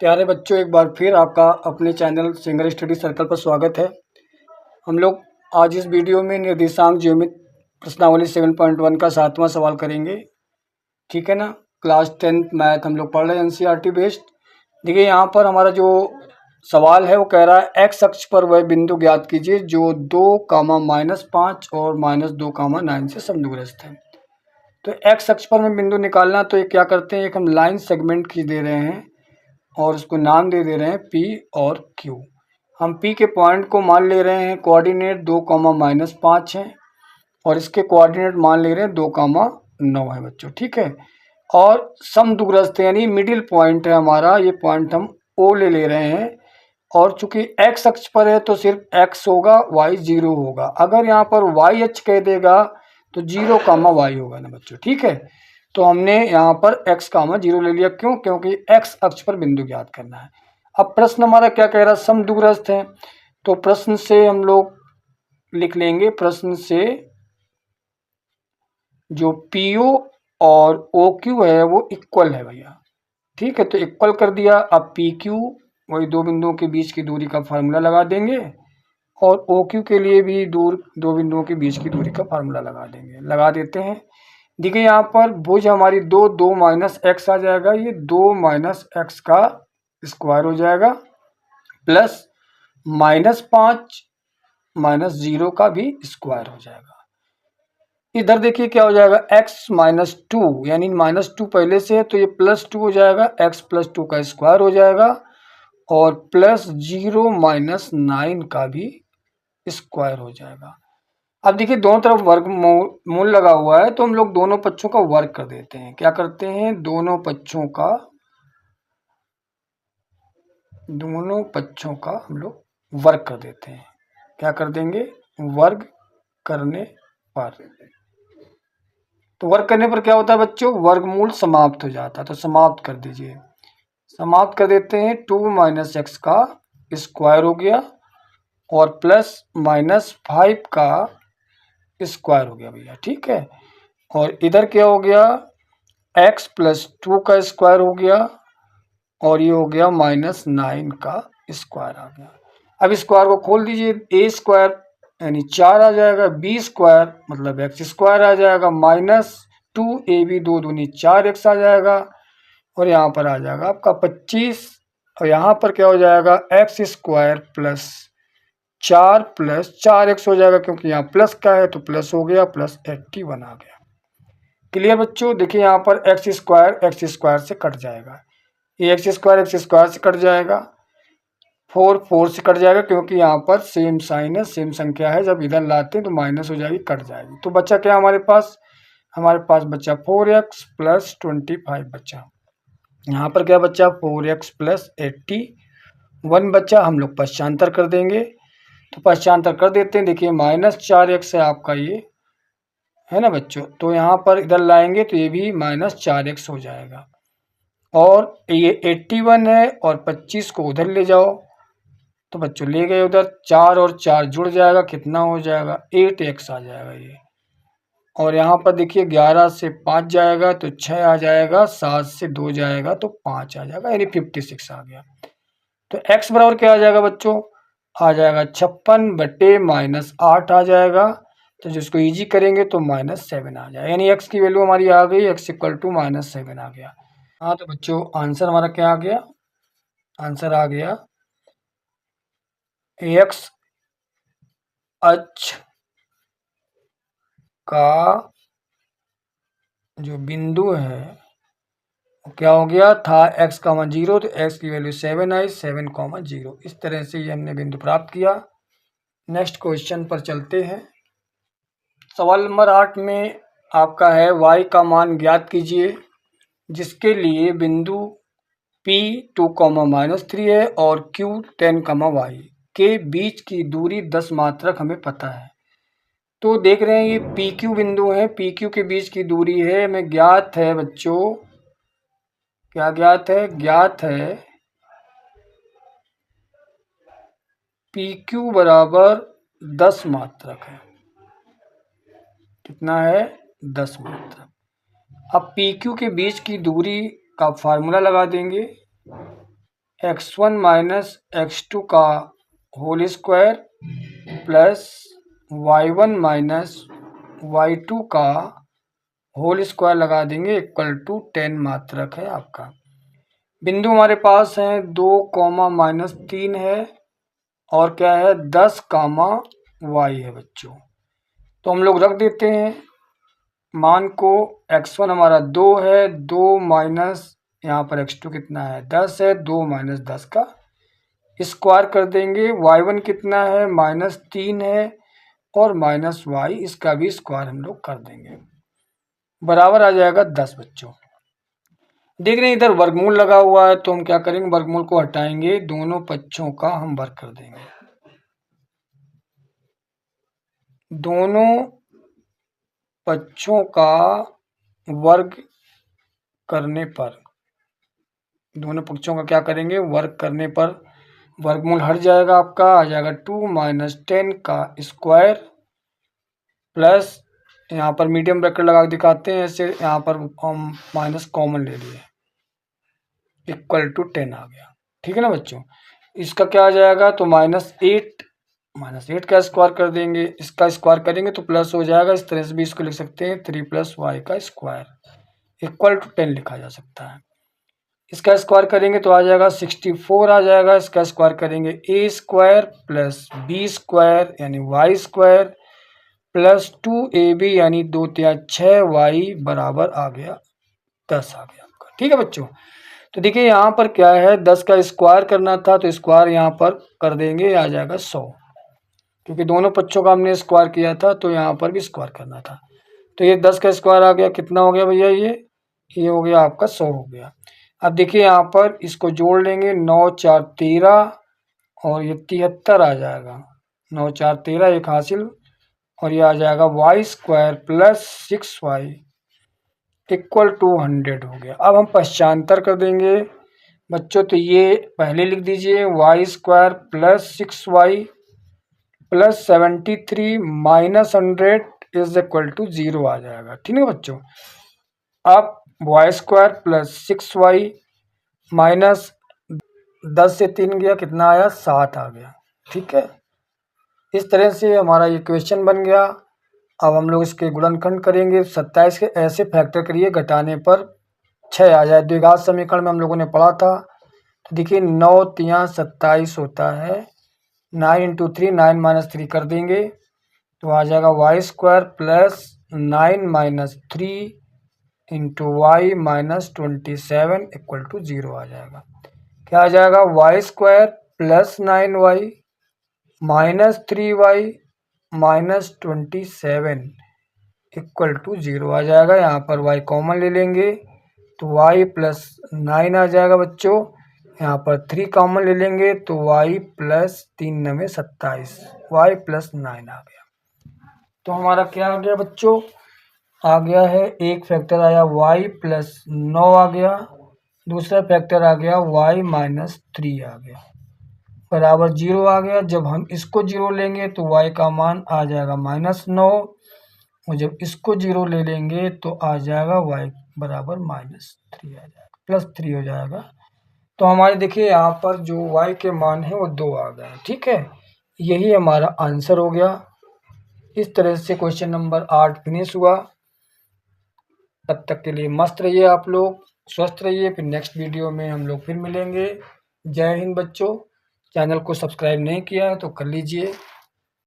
प्यारे बच्चों, एक बार फिर आपका अपने चैनल सिंगर स्टडी सर्कल पर स्वागत है। हम लोग आज इस वीडियो में निर्देशांक ज्योमेट्री प्रश्नावली 7.1 का 7वां सवाल करेंगे। ठीक है ना। क्लास 10th मैथ हम लोग पढ़ रहे हैं एनसीईआरटी बेस्ड। देखिए यहाँ पर हमारा जो सवाल है वो कह रहा है एक्स अक्ष पर वह बिंदु ज्ञात कीजिए जो 2, -5 और -2, 9 से समदूरस्थ है। तो एक्स अक्ष पर हमें बिंदु निकालना, तो ये क्या करते हैं, एक हम लाइन सेगमेंट खींच दे रहे हैं और उसको नाम दे दे रहे हैं P और Q। हम P के पॉइंट को मान ले रहे हैं कोऑर्डिनेट 2, -5 है और इसके कोऑर्डिनेट मान ले रहे हैं 2, 9 है बच्चों। ठीक है। और समदूरस्थ यानी मिडिल पॉइंट है हमारा, ये पॉइंट हम O ले रहे हैं। और चूंकि x अक्ष पर है तो सिर्फ x होगा, y 0 होगा। अगर यहाँ पर y अक्ष कह देगा तो 0, y होगा ना बच्चों। ठीक है। तो हमने यहाँ पर x, 0 ले लिया। क्यों? क्योंकि x अक्ष पर बिंदु ज्ञात करना है। अब प्रश्न हमारा क्या कह रहा है, समदूरस्थ है। तो प्रश्न से हम लोग लिख लेंगे, प्रश्न से जो PO और OQ है वो इक्वल है भैया। ठीक है। तो इक्वल कर दिया। अब PQ वही दो बिंदुओं के बीच की दूरी का फार्मूला लगा देंगे और OQ के लिए भी दो बिंदुओं के बीच की दूरी का फार्मूला लगा देते हैं। देखिए यहाँ पर भुज हमारी 2 माइनस एक्स आ जाएगा, ये 2 - x का स्क्वायर हो जाएगा, प्लस -5 -0 का भी स्क्वायर हो जाएगा। इधर देखिए क्या हो जाएगा, x -2 यानी -2 पहले से है तो ये +2 हो जाएगा, x +2 का स्क्वायर हो जाएगा और +0 -9 का भी स्क्वायर हो जाएगा। अब देखिए दोनों तरफ वर्गमूल लगा हुआ है तो हम लोग दोनों पक्षों का वर्ग कर देते हैं। क्या करते हैं, दोनों पक्षों का हम लोग वर्ग कर देते हैं। क्या कर देंगे, वर्ग करने पर। तो वर्ग करने पर क्या होता है बच्चों, वर्गमूल समाप्त हो जाता है। तो समाप्त कर दीजिए, समाप्त कर देते हैं। 2 - x का स्क्वायर हो गया और प्लस -5 का स्क्वायर हो गया भैया। ठीक है। और इधर क्या हो गया, x +2 का स्क्वायर हो गया और ये हो गया -9 का स्क्वायर आ गया। अब स्क्वायर को खोल दीजिए, a स्क्वायर यानी 4 आ जाएगा, b स्क्वायर मतलब x स्क्वायर आ जाएगा, -2ab 2 दूनी 4x आ जाएगा और यहाँ पर आ जाएगा आपका 25। और यहाँ पर क्या हो जाएगा, x स्क्वायर प्लस 4 + 4x हो जाएगा, क्योंकि यहाँ प्लस का है तो प्लस हो गया, +81 आ गया। क्लियर बच्चों। देखिए यहाँ पर x स्क्वायर से कट जाएगा, ये x स्क्वायर से कट जाएगा, 4 से कट जाएगा, क्योंकि यहाँ पर सेम साइन है, सेम संख्या है। जब इधर लाते हैं तो माइनस हो जाएगी, कट जाएगी। तो बच्चा क्या हमारे पास बच्चा 4x + 25 बच्चा। यहाँ पर क्या बच्चा, 4x + 81 बच्चा। हम लोग पश्चांतर कर देंगे, तो पश्चांतर कर देते हैं। देखिए -4x है आपका, ये है ना बच्चों। तो यहाँ पर इधर लाएंगे तो ये भी -4x हो जाएगा और ये 81 है और 25 को उधर ले जाओ तो बच्चों ले गए उधर, 4 और 4 जुड़ जाएगा, कितना हो जाएगा, 8x आ जाएगा ये। और यहाँ पर देखिए 11 से 5 जाएगा तो 6 आ जाएगा, 7 से 2 जाएगा तो 5 आ जाएगा, यानी 56 आ गया। तो x बराबर क्या आ जाएगा बच्चों, आ जाएगा 56 - 8 आ जाएगा। तो जिसको इजी करेंगे तो -7 आ जाएगा, यानी x की वैल्यू हमारी आ गई, x = -7 आ गया। हाँ तो बच्चों आंसर हमारा क्या आ गया, आंसर आ गया x अक्ष का जो बिंदु है क्या हो गया था, x, 0, तो x की वैल्यू 7 आई, 7, 0। इस तरह से ये हमने बिंदु प्राप्त किया। नेक्स्ट क्वेश्चन पर चलते हैं। सवाल नंबर 8 में आपका है y का मान ज्ञात कीजिए जिसके लिए बिंदु P 2, -3 है और Q 10, y के बीच की दूरी 10 मात्रक हमें पता है। तो देख रहे हैं ये PQ बिंदु है, PQ के बीच की दूरी है हमें ज्ञात है बच्चों। क्या ज्ञात है, ज्ञात है PQ बराबर 10 मात्रक है। कितना है, 10 मात्रक। अब PQ के बीच की दूरी का फार्मूला लगा देंगे, x1 माइनस x2 का whole square plus y1 minus y2 का होल स्क्वायर लगा देंगे इक्वल टू 10 मात्रक है आपका। बिंदु हमारे पास है 2, -3 है और क्या है 10, y है बच्चों। तो हम लोग रख देते हैं मान को। x1 हमारा 2 है, 2 माइनस यहाँ पर x2 कितना है 10 है, 2 माइनस 10 का स्क्वायर कर देंगे। y1 कितना है -3 है और माइनस y इसका भी स्क्वायर हम लोग कर देंगे, बराबर आ जाएगा 10 बच्चों। देख रहे हैं इधर वर्गमूल लगा हुआ है, तो हम क्या करेंगे वर्गमूल को हटाएंगे, दोनों पक्षों का हम वर्ग कर देंगे। दोनों पक्षों का वर्ग करने पर, दोनों पक्षों का क्या करेंगे वर्ग करने पर वर्गमूल हट जाएगा आपका, आ जाएगा 2 माइनस 10 का स्क्वायर प्लस यहाँ पर मीडियम ब्रैकेट लगा के दिखाते हैं ऐसे, यहाँ पर हम माइनस कॉमन ले लिए इक्वल टू 10 आ गया। ठीक है ना बच्चों। इसका क्या आ जाएगा तो -8 का स्क्वायर कर देंगे, इसका स्क्वायर करेंगे तो प्लस हो जाएगा, इस तरह से भी इसको लिख सकते हैं 3 + y का स्क्वायर इक्वल टू 10 लिखा जा सकता है। इसका स्क्वायर करेंगे तो आ जाएगा 64 आ जाएगा। इसका स्क्वायर करेंगे a square plus b square यानी y स्क्वायर प्लस 2ab यानी 2 × 6y बराबर आ गया 10 आ गया आपका। ठीक है बच्चों। तो देखिए यहाँ पर क्या है 10 का स्क्वायर करना था, तो स्क्वायर यहाँ पर कर देंगे, आ जाएगा 100, क्योंकि दोनों पक्षों का हमने स्क्वायर किया था तो यहाँ पर भी स्क्वायर करना था। तो ये 10 का स्क्वायर आ गया, कितना हो गया भैया ये हो गया आपका 100 हो गया। अब देखिए यहाँ पर इसको जोड़ लेंगे, 9 × 4 = 13 और ये 73 आ जाएगा, 9 × 4 = 13 एक हासिल, और ये आ जाएगा y square plus 6y equal to 100 हो गया। अब हम पश्चांतर कर देंगे बच्चों, तो ये पहले लिख दीजिए y square plus 6y plus 73 minus 100 is equal to 0 आ जाएगा। ठीक है बच्चों। अब y square plus 6y minus 10 से 3 गया, कितना आया 7 आ गया। ठीक है, इस तरह से हमारा ये क्वेश्चन बन गया। अब हम लोग इसके गुणनखंड करेंगे, 27 के ऐसे फैक्टर करिए घटाने पर 6 आ जाए। द्विघात समीकरण में हम लोगों ने पढ़ा था। तो देखिए 9 × 3 = 27 होता है, 9 × 3 9 - 3 कर देंगे तो आ जाएगा y square plus 9 - 3 × y - 27 equal to 0 आ जाएगा। क्या आ जाएगा y square plus 9y minus 3y minus 27 equal to 0 आ जाएगा। यहाँ पर y कॉमन ले लेंगे तो y प्लस 9 आ जाएगा बच्चों। यहाँ पर 3 कॉमन ले लेंगे तो y प्लस 3 × 9 = 27, y प्लस 9 आ गया। तो हमारा क्या आ गया बच्चों, आ गया है एक फैक्टर आया y प्लस 9 आ गया, दूसरा फैक्टर आ गया y माइनस 3 आ गया, बराबर 0 आ गया। जब हम इसको 0 लेंगे तो y का मान आ जाएगा -9, और जब इसको 0 ले लेंगे तो आ जाएगा y बराबर -3 आ जाएगा, +3 हो जाएगा। तो हमारे देखिए यहाँ पर जो y के मान है वो 2 आ गए। ठीक है, यही हमारा आंसर हो गया। इस तरह से क्वेश्चन नंबर 8 फिनिश हुआ। तब तक के लिए मस्त रहिए आप लोग, स्वस्थ रहिए। फिर नेक्स्ट वीडियो में हम लोग फिर मिलेंगे। जय हिंद बच्चों। चैनल को सब्सक्राइब नहीं किया है तो कर लीजिए।